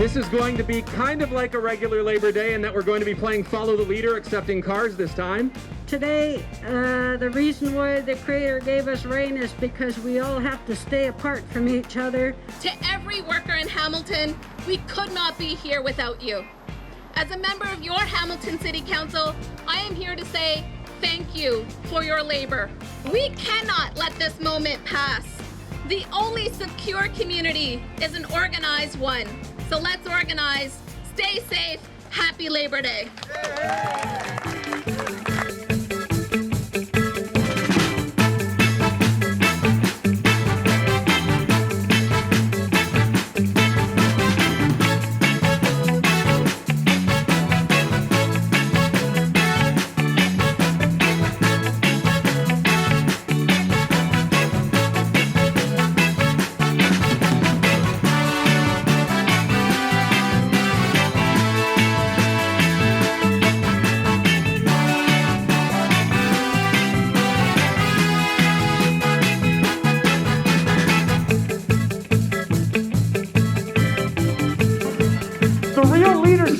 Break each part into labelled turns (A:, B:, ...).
A: this is going to be kind of like a regular Labor Day in that we're going to be playing Follow the Leader, except in cars this time.
B: Today, the reason why the Creator gave us rain is because we all have to stay apart from each other.
C: To every worker in Hamilton, we could not be here without you. As a member of your Hamilton City Council, I am here to say thank you for your labor. We cannot let this moment pass. The only secure community is an organized one. So let's organize. Stay safe. Happy Labor Day.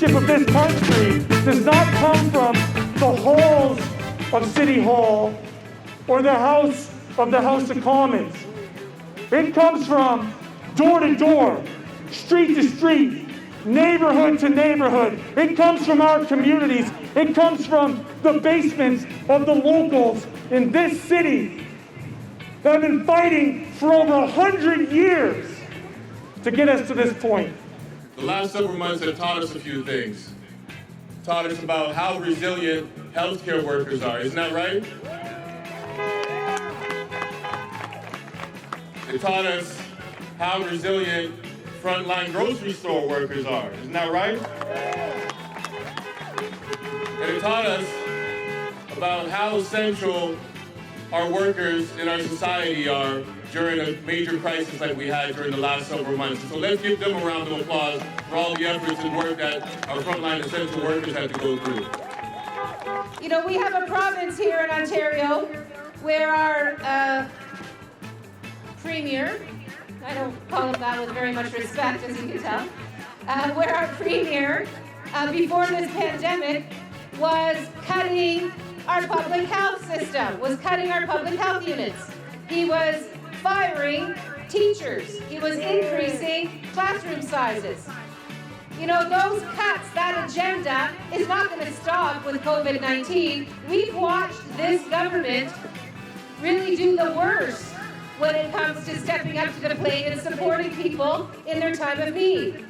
D: Of this country does not come from the halls of City Hall or the House of Commons. It comes from door to door, street to street, neighborhood to neighborhood. It comes from our communities. It comes from the basements of the locals in this city that have been fighting for over 100 years to get us to this point.
E: The last several months have taught us a few things. Taught us about how resilient healthcare workers are, isn't that right? It taught us how resilient frontline grocery store workers are, isn't that right? And it taught us about how essential our workers in our society are during a major crisis like we had during the last several months. So let's give them a round of applause for all the efforts and work that our frontline essential workers had to go through.
F: You know, we have a province here in Ontario where our premier, I don't call him that with very much respect, as you can tell, where our premier, before this pandemic, was cutting our public health system, was cutting our public health units. He was firing teachers. He was increasing classroom sizes. You know, those cuts, that agenda is not going to stop with COVID-19. We've watched this government really do the worst when it comes to stepping up to the plate and supporting people in their time of need.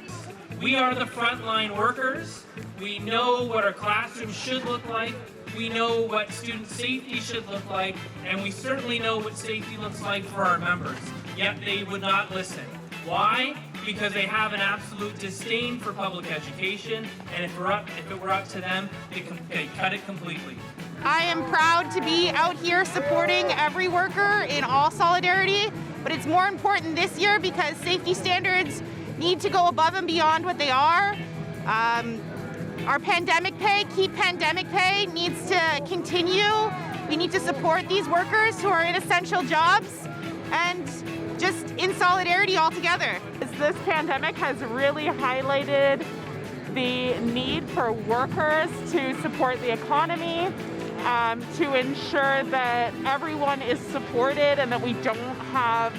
G: We are the frontline workers. We know what our classrooms should look like. We know what student safety should look like, and we certainly know what safety looks like for our members. Yet they would not listen. Why? Because they have an absolute disdain for public education, and if it were up to them, they cut it completely.
H: I am proud to be out here supporting every worker in all solidarity, but it's more important this year because safety standards need to go above and beyond what they are. Our pandemic pay, keep pandemic pay, needs to continue. We need to support these workers who are in essential jobs and just in solidarity all together.
I: This pandemic has really highlighted the need for workers to support the economy, to ensure that everyone is supported and that we don't have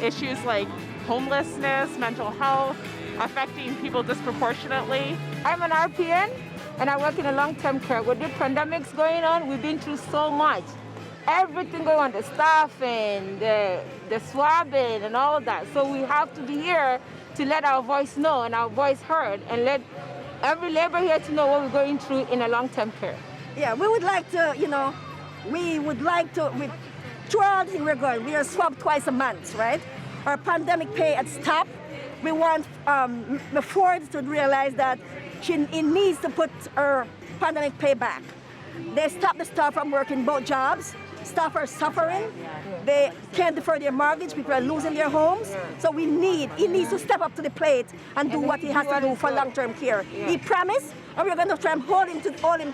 I: issues like homelessness, mental health, affecting people disproportionately.
J: I'm an RPN and I work in a long-term care. With the pandemics going on, we've been through so much. Everything going on, the staffing, the swabbing and all of that. So we have to be here to let our voice know and our voice heard and let every labor here to know what we're going through in a long-term care.
K: Yeah, we would like to, through all the thing we're going, we are swabbed twice a month, right? Our pandemic pay at stop. We want the Ford to realize that it needs to put our pandemic pay back. They stop the staff from working both jobs. Staff are suffering. They can't defer their mortgage. People are losing their homes. So he needs to step up to the plate and do what he has to do for long-term care. He promised, and we're going to try and hold him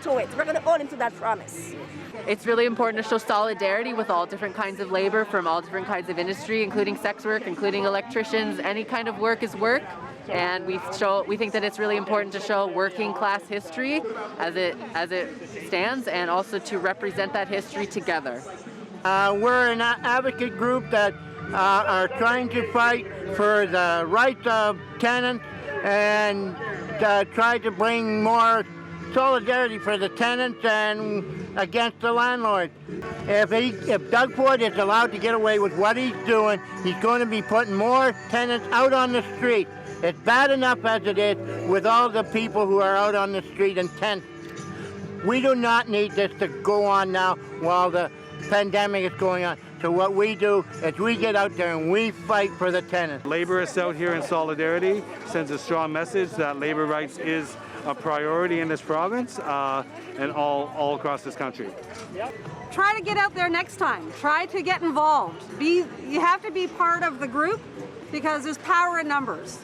K: to it. We're going to hold him to that promise.
L: It's really important to show solidarity with all different kinds of labor from all different kinds of industry, including sex work, including electricians. Any kind of work is work. and we think that it's really important to show working class history as it stands, and also to represent that history together.
M: We're an advocate group that are trying to fight for the rights of tenants and try to bring more solidarity for the tenants and against the landlords. If Doug Ford is allowed to get away with what he's doing, he's going to be putting more tenants out on the street. It's bad enough as it is with all the people who are out on the street in tents. We do not need this to go on now while the pandemic is going on. So what we do is we get out there and we fight for the tenants.
N: Laborists out here in solidarity sends a strong message that labor rights is a priority in this province and all across this country.
O: Try to get out there next time. Try to get involved. You have to be part of the group because there's power in numbers.